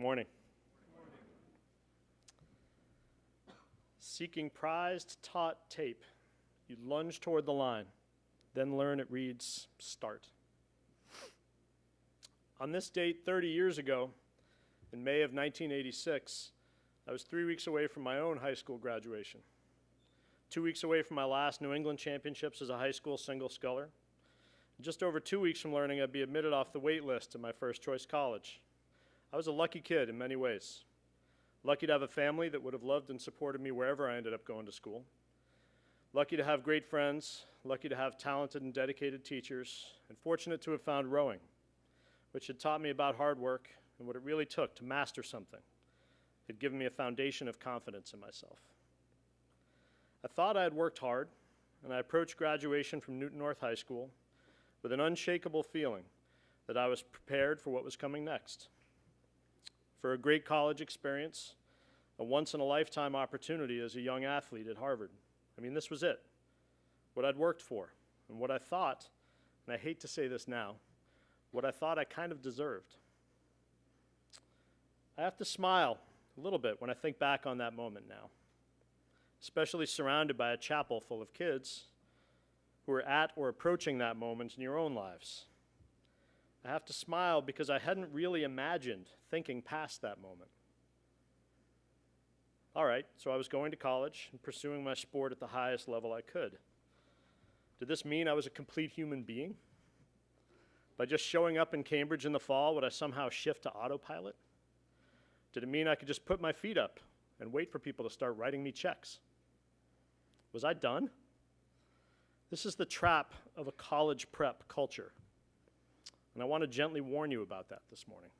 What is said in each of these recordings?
morning. Seeking prized taut tape, you lunge toward the line, then learn it reads start. On this date 30 years ago, in May of 1986, I was 3 weeks away from my own high school graduation, 2 weeks away from my last New England championships as a high school single sculler, and just over 2 weeks from learning I'd be admitted off the wait list to my first choice college. I was a lucky kid in many ways. Lucky to have a family that would have loved and supported me wherever I ended up going to school. Lucky to have great friends, lucky to have talented and dedicated teachers, and fortunate to have found rowing, which had taught me about hard work and what it really took to master something. It had given me a foundation of confidence in myself. I thought I had worked hard, and I approached graduation from Newton North High School with an unshakable feeling that I was prepared for what was coming next. For a great college experience, a once-in-a-lifetime opportunity as a young athlete at Harvard. I mean, this was it, what I'd worked for, and what I thought, and I hate to say this now, what I thought I kind of deserved. I have to smile a little bit when I think back on that moment now, especially surrounded by a chapel full of kids who are at or approaching that moment in your own lives. I have to smile because I hadn't really imagined thinking past that moment. All right, so I was going to college and pursuing my sport at the highest level I could. Did this mean I was a complete human being? By just showing up in Cambridge in the fall, would I somehow shift to autopilot? Did it mean I could just put my feet up and wait for people to start writing me checks? Was I done? This is the trap of a college prep culture. And I want to gently warn you about that this morning.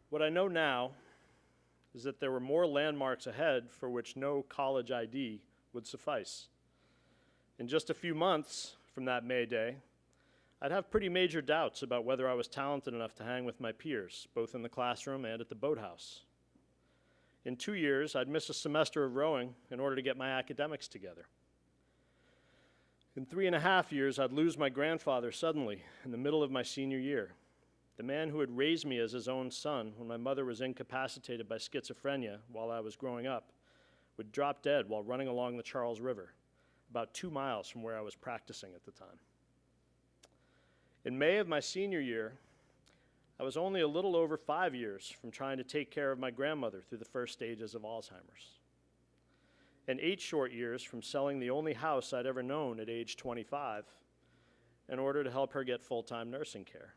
What I know now is that there were more landmarks ahead for which no college ID would suffice. In just a few months from that May Day, I'd have pretty major doubts about whether I was talented enough to hang with my peers, both in the classroom and at the boathouse. In 2 years, I'd miss a semester of rowing in order to get my academics together. In 3.5 years, I'd lose my grandfather suddenly in the middle of my senior year. The man who had raised me as his own son when my mother was incapacitated by schizophrenia while I was growing up would drop dead while running along the Charles River, about 2 miles from where I was practicing at the time. In May of my senior year, I was only a little over 5 years from trying to take care of my grandmother through the first stages of Alzheimer's, and 8 short years from selling the only house I'd ever known at age 25 in order to help her get full-time nursing care.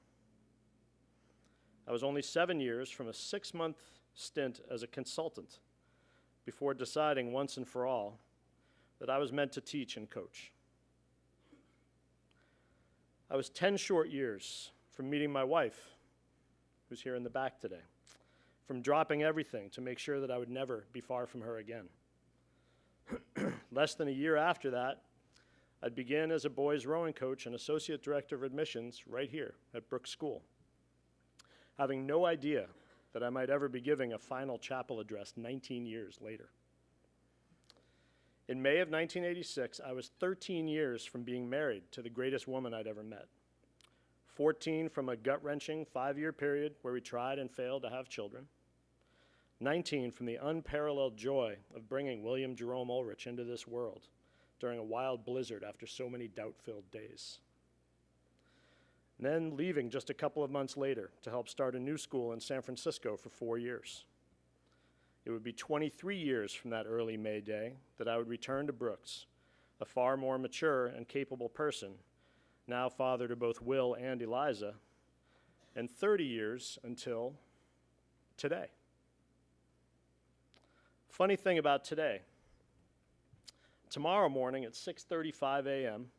I was only 7 years from a 6-month stint as a consultant before deciding once and for all that I was meant to teach and coach. I was 10 short years from meeting my wife, who's here in the back today, from dropping everything to make sure that I would never be far from her again. Less than a year after that, I'd begin as a boys rowing coach and associate director of admissions right here at Brooks School, having no idea that I might ever be giving a final chapel address 19 years later. In May of 1986, I was 13 years from being married to the greatest woman I'd ever met, 14 from a gut-wrenching 5-year period where we tried and failed to have children, 19 from the unparalleled joy of bringing William Jerome Olrich into this world during a wild blizzard after so many doubt-filled days. And then leaving just a couple of months later to help start a new school in San Francisco for 4 years. It would be 23 years from that early May Day that I would return to Brooks, a far more mature and capable person, now father to both Will and Eliza, and 30 years until today. Funny thing about today, tomorrow morning at 6:35 a.m.,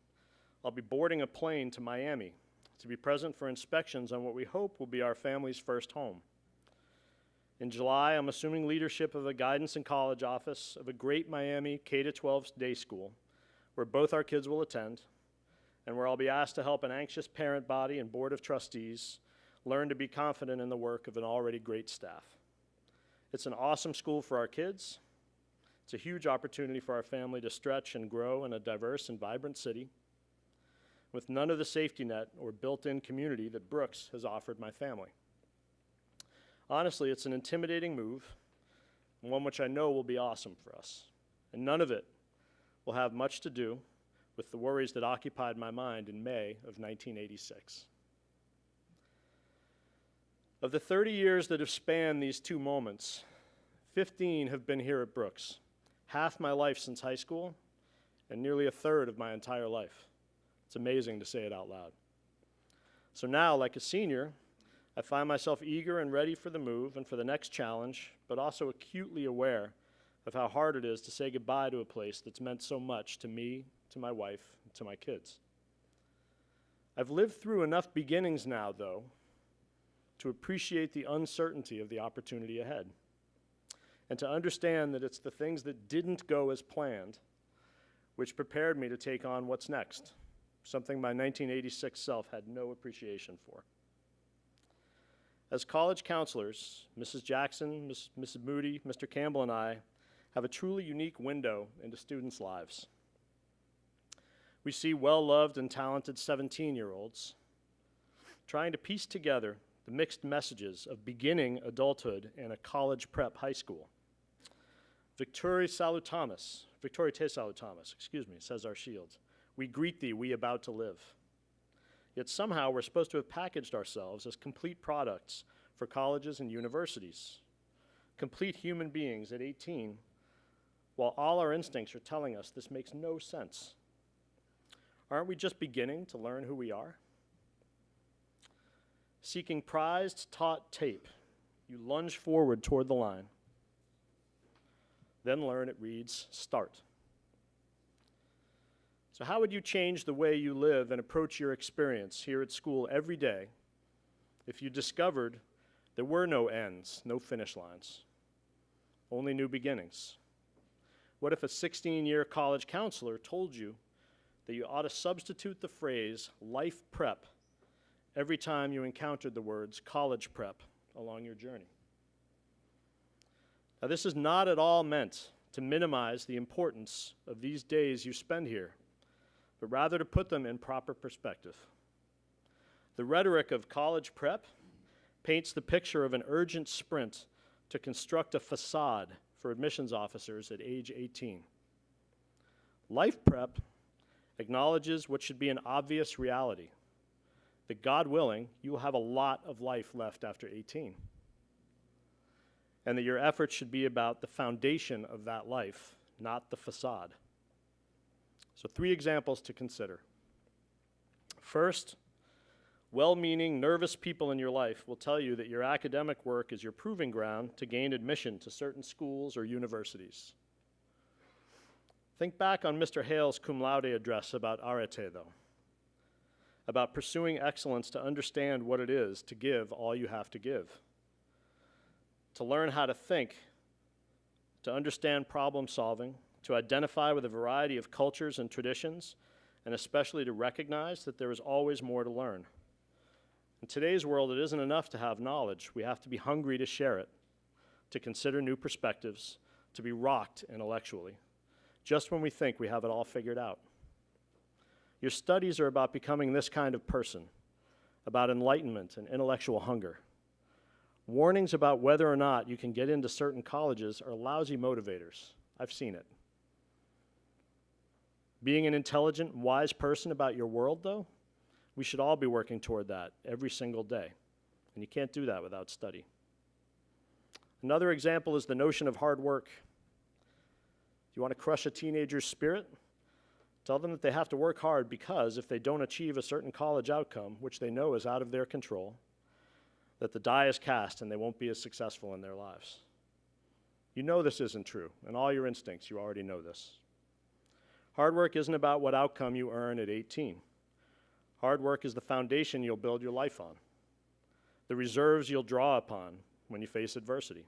I'll be boarding a plane to Miami to be present for inspections on what we hope will be our family's first home. In July, I'm assuming leadership of a guidance and college office of a great Miami K-12 day school where both our kids will attend and where I'll be asked to help an anxious parent body and board of trustees learn to be confident in the work of an already great staff. It's an awesome school for our kids. It's a huge opportunity for our family to stretch and grow in a diverse and vibrant city with none of the safety net or built-in community that Brooks has offered my family. Honestly, it's an intimidating move, and one which I know will be awesome for us. And none of it will have much to do with the worries that occupied my mind in May of 1986. Of the 30 years that have spanned these two moments, 15 have been here at Brooks, half my life since high school, and nearly a third of my entire life. It's amazing to say it out loud. So now, like a senior, I find myself eager and ready for the move and for the next challenge, but also acutely aware of how hard it is to say goodbye to a place that's meant so much to me, to my wife, and to my kids. I've lived through enough beginnings now, though, to appreciate the uncertainty of the opportunity ahead, and to understand that it's the things that didn't go as planned which prepared me to take on what's next, something my 1986 self had no appreciation for. As college counselors, Mrs. Jackson, Mrs. Moody, Mr. Campbell, and I have a truly unique window into students' lives. We see well-loved and talented 17-year-olds trying to piece together the mixed messages of beginning adulthood in a college prep high school. Victoria te salutamus, says our shield. We greet thee, we about to live. Yet somehow we're supposed to have packaged ourselves as complete products for colleges and universities, complete human beings at 18, while all our instincts are telling us this makes no sense. Aren't we just beginning to learn who we are? Seeking prized, taut tape, you lunge forward toward the line. Then learn it reads, start. So how would you change the way you live and approach your experience here at school every day if you discovered there were no ends, no finish lines, only new beginnings? What if a 16-year college counselor told you that you ought to substitute the phrase life prep every time you encountered the words college prep along your journey? Now, this is not at all meant to minimize the importance of these days you spend here, but rather to put them in proper perspective. The rhetoric of college prep paints the picture of an urgent sprint to construct a facade for admissions officers at age 18. Life prep acknowledges what should be an obvious reality, that God willing, you will have a lot of life left after 18, and that your efforts should be about the foundation of that life, not the facade. So 3 examples to consider. First, well-meaning, nervous people in your life will tell you that your academic work is your proving ground to gain admission to certain schools or universities. Think back on Mr. Hale's cum laude address about arete, though, about pursuing excellence to understand what it is to give all you have to give, to learn how to think, to understand problem solving, to identify with a variety of cultures and traditions, and especially to recognize that there is always more to learn. In today's world, it isn't enough to have knowledge. We have to be hungry to share it, to consider new perspectives, to be rocked intellectually, just when we think we have it all figured out. Your studies are about becoming this kind of person, about enlightenment and intellectual hunger. Warnings about whether or not you can get into certain colleges are lousy motivators. I've seen it. Being an intelligent, wise person about your world, though, we should all be working toward that every single day. And you can't do that without study. Another example is the notion of hard work. You want to crush a teenager's spirit? Tell them that they have to work hard because if they don't achieve a certain college outcome, which they know is out of their control, that the die is cast and they won't be as successful in their lives. You know this isn't true. In all your instincts, you already know this. Hard work isn't about what outcome you earn at 18. Hard work is the foundation you'll build your life on, the reserves you'll draw upon when you face adversity.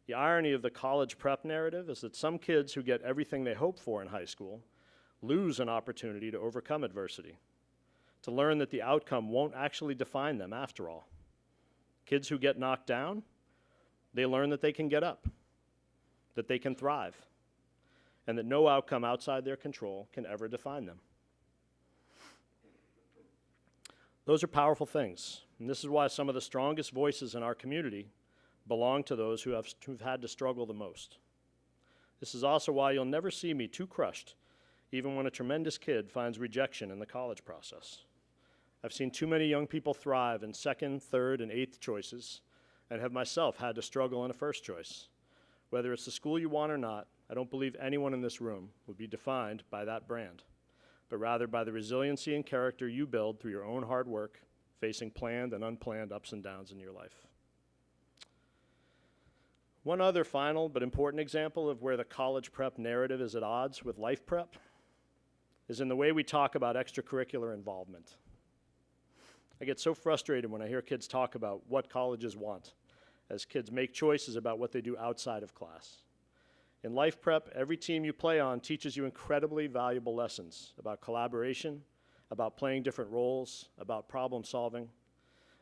The irony of the college prep narrative is that some kids who get everything they hope for in high school lose an opportunity to overcome adversity, to learn that the outcome won't actually define them after all. Kids who get knocked down, they learn that they can get up, that they can thrive, and that no outcome outside their control can ever define them. Those are powerful things, and this is why some of the strongest voices in our community belong to those who've had to struggle the most. This is also why you'll never see me too crushed, even when a tremendous kid finds rejection in the college process. I've seen too many young people thrive in second, third, and eighth choices, and have myself had to struggle in a first choice. Whether it's the school you want or not, I don't believe anyone in this room would be defined by that brand, but rather by the resiliency and character you build through your own hard work, facing planned and unplanned ups and downs in your life. One other final but important example of where the college prep narrative is at odds with life prep is in the way we talk about extracurricular involvement. I get so frustrated when I hear kids talk about what colleges want, as kids make choices about what they do outside of class. In life prep, every team you play on teaches you incredibly valuable lessons about collaboration, about playing different roles, about problem solving,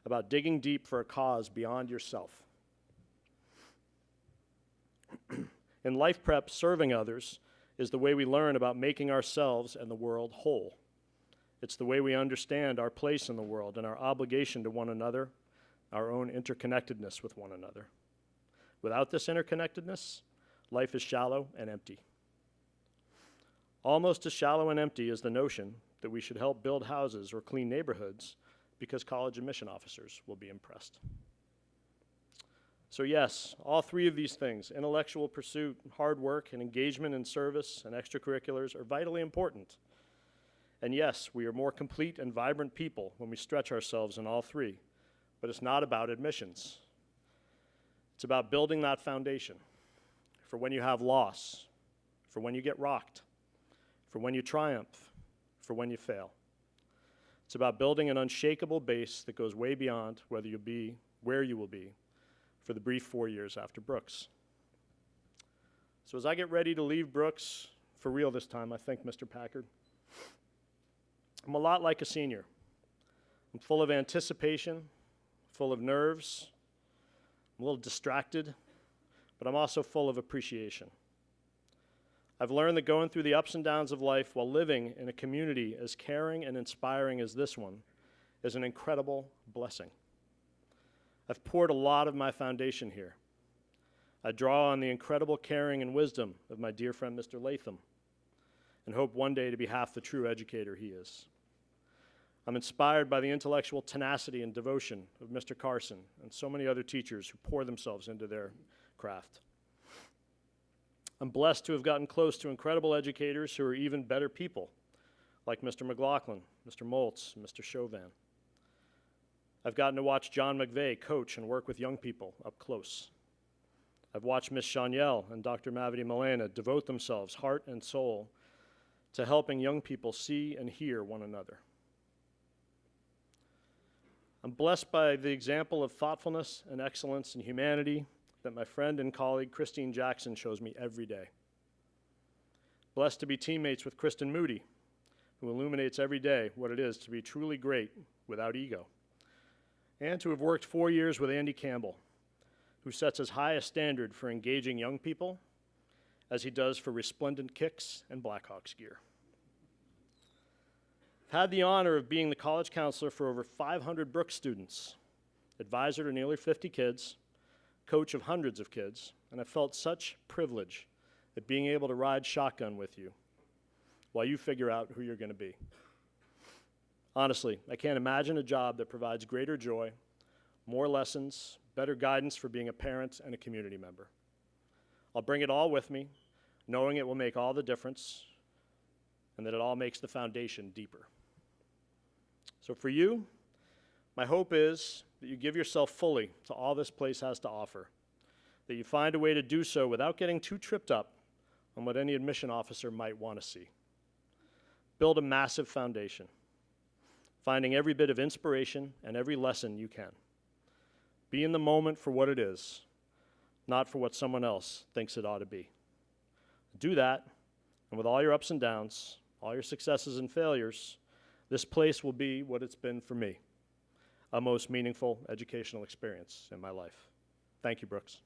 about digging deep for a cause beyond yourself. In life prep, serving others is the way we learn about making ourselves and the world whole. It's the way we understand our place in the world and our obligation to one another, our own interconnectedness with one another. Without this interconnectedness, life is shallow and empty. Almost as shallow and empty is the notion that we should help build houses or clean neighborhoods because college admission officers will be impressed. So yes, all three of these things, intellectual pursuit, hard work, and engagement in service and extracurriculars, are vitally important. And yes, we are more complete and vibrant people when we stretch ourselves in all three, but it's not about admissions. It's about building that foundation for when you have loss, for when you get rocked, for when you triumph, for when you fail. It's about building an unshakable base that goes way beyond whether you'll be where you will be for the brief 4 years after Brooks. So as I get ready to leave Brooks, for real this time, I think, Mr. Packard, I'm a lot like a senior. I'm full of anticipation, full of nerves, I'm a little distracted, but I'm also full of appreciation. I've learned that going through the ups and downs of life while living in a community as caring and inspiring as this one is an incredible blessing. I've poured a lot of my foundation here. I draw on the incredible caring and wisdom of my dear friend Mr. Latham and hope one day to be half the true educator he is. I'm inspired by the intellectual tenacity and devotion of Mr. Carson and so many other teachers who pour themselves into their craft. I'm blessed to have gotten close to incredible educators who are even better people, like Mr. McLaughlin, Mr. Moltz, and Mr. Chauvin. I've gotten to watch John McVeigh coach and work with young people up close. I've watched Ms. Chaniel and Dr. Mavity Milena devote themselves, heart and soul, to helping young people see and hear one another. I'm blessed by the example of thoughtfulness and excellence and humanity that my friend and colleague Christine Jackson shows me every day. Blessed to be teammates with Kristen Moody, who illuminates every day what it is to be truly great without ego. And to have worked 4 years with Andy Campbell, who sets as high a standard for engaging young people as he does for resplendent kicks and Blackhawks gear. I've had the honor of being the college counselor for over 500 Brooks students, advisor to nearly 50 kids, coach of hundreds of kids, and I felt such privilege at being able to ride shotgun with you while you figure out who you're going to be. Honestly, I can't imagine a job that provides greater joy, more lessons, better guidance for being a parent and a community member. I'll bring it all with me, knowing it will make all the difference and that it all makes the foundation deeper. So for you, my hope is that you give yourself fully to all this place has to offer, that you find a way to do so without getting too tripped up on what any admission officer might want to see. Build a massive foundation, finding every bit of inspiration and every lesson you can. Be in the moment for what it is, not for what someone else thinks it ought to be. Do that, and with all your ups and downs, all your successes and failures, this place will be what it's been for me, a most meaningful educational experience in my life. Thank you, Brooks.